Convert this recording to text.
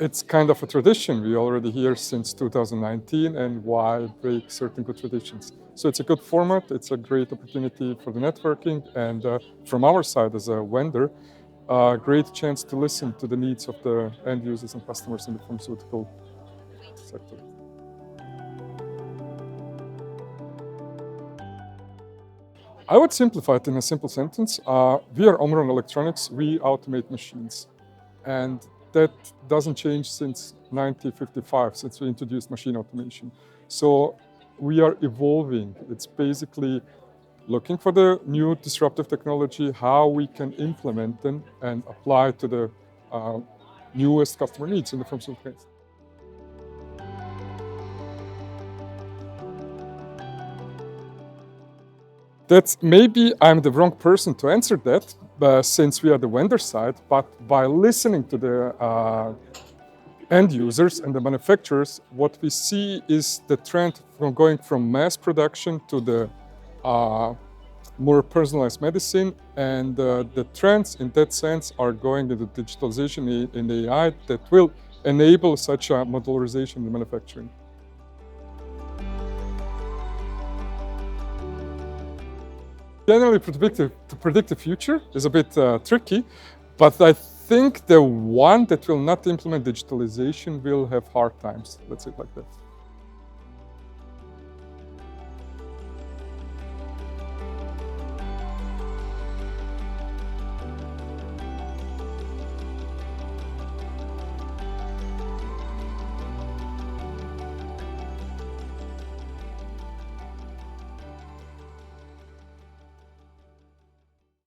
It's kind of a tradition. We're already here since 2019, and why break certain good traditions? So it's a good format, it's a great opportunity for the networking, and from our side as a vendor, a great chance to listen to the needs of the end users and customers in the pharmaceutical sector. I would simplify it in a simple sentence. We are Omron Electronics, we automate machines. And that doesn't change since 1955, since we introduced machine automation. So we are evolving. It's basically looking for the new disruptive technology, how we can implement them and apply to the newest customer needs in the pharmaceutical case. That's maybe I'm the wrong person to answer that, since we are the vendor side, but by listening to the end users and the manufacturers, what we see is the trend from going from mass production to the more personalized medicine, and the trends in that sense are going into digitalization in AI that will enable such a modularization in manufacturing. Generally, to predict the future is a bit tricky, but I think the one that will not implement digitalization will have hard times, let's say it like that.